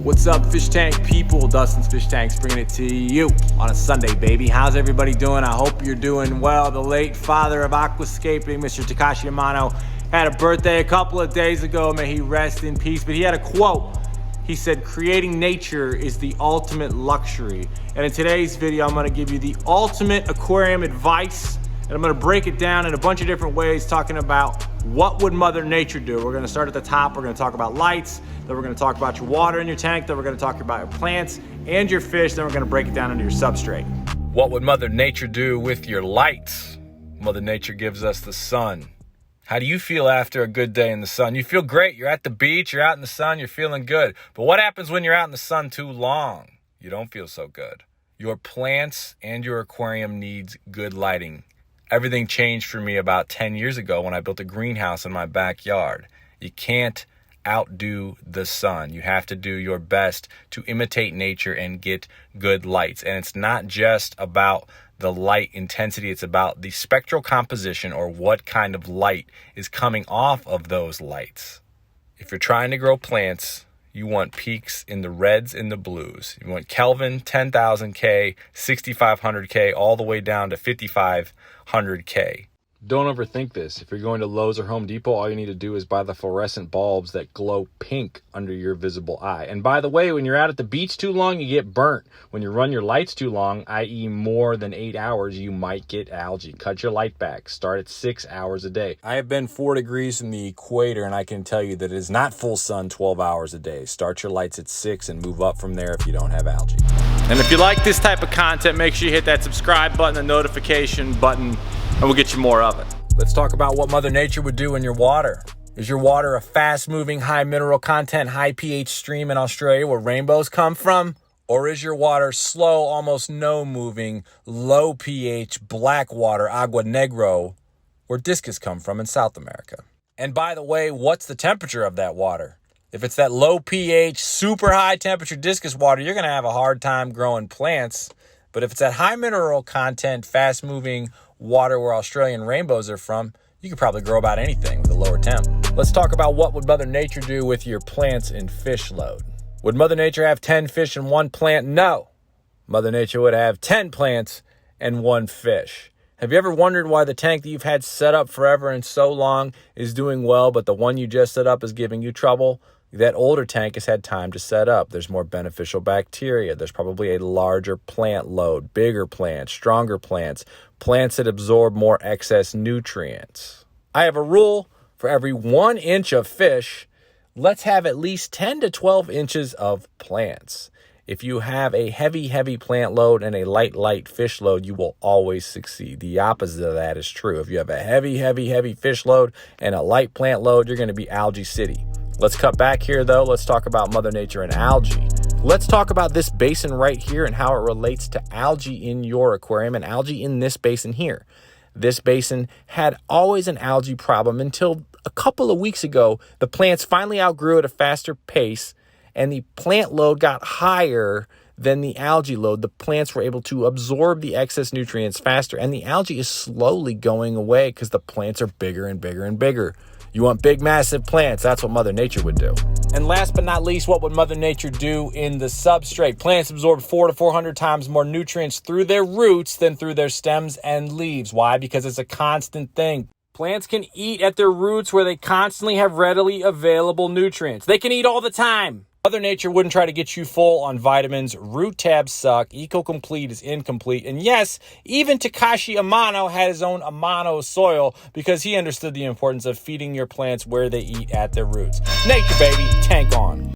What's up, fish tank people? Dustin's Fish Tanks bringing it to you on a Sunday, baby. How's everybody doing? I hope you're doing well. The late father of aquascaping, Mr. TAKASHI AMANO, had a birthday a couple of days ago. May he rest in peace. But he had a quote. He said, creating nature is the ultimate luxury. And in today's video, I'm gonna give you the ultimate aquarium advice. And I'm gonna break it down in a bunch of different ways, talking about what would Mother Nature do. We're gonna start at the top. We're gonna talk about lights. Then we're gonna talk about your water in your tank. Then we're gonna talk about your plants and your fish. Then we're gonna break it down into your substrate. What would Mother Nature do with your lights? Mother Nature gives us the sun. How do you feel after a good day in the sun? You feel great. You're at the beach, you're out in the sun, you're feeling good. But what happens when you're out in the sun too long? You don't feel so good. Your plants and your aquarium needs good lighting. Everything changed for me about 10 years ago when I built a greenhouse in my backyard. You can't outdo the sun. You have to do your best to imitate nature and get good lights. And it's not just about the light intensity, it's about the spectral composition, or what kind of light is coming off of those lights. If you're trying to grow plants, you want peaks in the reds and the blues. You want Kelvin, 10,000 K, 6,500 K, all the way down to 5,500 K. Don't overthink this. If you're going to Lowe's or Home Depot, all you need to do is buy the fluorescent bulbs that glow pink under your visible eye. And by the way, when you're out at the beach too long, you get burnt. When you run your lights too long, i.e. more than 8 hours, you might get algae. Cut your light back. Start at 6 hours a day. I have been 4 degrees from the equator, and I can tell you that it is not full sun 12 hours a day. Start your lights at 6 and move up from there if you don't have algae. And if you like this type of content, make sure you hit that subscribe button, the notification button, and we'll get you more of it. Let's talk about what Mother Nature would do in your water. Is your water a fast-moving, high mineral content, high pH stream in Australia where rainbows come from? Or is your water slow, almost no moving, low pH, black water, agua negro, where discus come from in South America? And by the way, what's the temperature of that water? If it's that low pH, super high temperature discus water, you're gonna have a hard time growing plants. But if it's that high mineral content, fast-moving water where Australian rainbows are from, you could probably grow about anything with a lower temp. Let's talk about what would Mother Nature do with your plants and fish load. Would Mother Nature have 10 fish and 1 plant? No. Mother Nature would have 10 plants and 1 fish. Have you ever wondered why the tank that you've had set up forever and so long is doing well, but the one you just set up is giving you trouble? That older tank has had time to set up. There's more beneficial bacteria. There's probably a larger plant load, bigger plants, stronger plants, plants that absorb more excess nutrients. I have a rule: for every 1 inch of fish, let's have at least 10 to 12 inches of plants. If you have a heavy plant load and a light fish load, you will always succeed. The opposite of that is true. If you have a heavy fish load and a light plant load, you're going to be algae city. Let's cut back here, though. Let's talk about Mother Nature and algae. Let's talk about this basin right here and how it relates to algae in your aquarium and algae in this basin here. This basin had always an algae problem until a couple of weeks ago. The plants finally outgrew at a faster pace, and the plant load got higher than the algae load. The plants were able to absorb the excess nutrients faster, and the algae is slowly going away because the plants are bigger and bigger and bigger. You want big, massive plants. That's what Mother Nature would do. And last but not least, what would Mother Nature do in the substrate? Plants absorb 400 to 400 times more nutrients through their roots than through their stems and leaves. Why? Because it's a constant thing. Plants can eat at their roots where they constantly have readily available nutrients. They can eat all the time. Mother Nature wouldn't try to get you full on vitamins. Root tabs suck. Eco-Complete is incomplete. And yes, even TAKASHI AMANO had his own AMANO soil because he understood the importance of feeding your plants where they eat at their roots. Nature, baby. Tank on.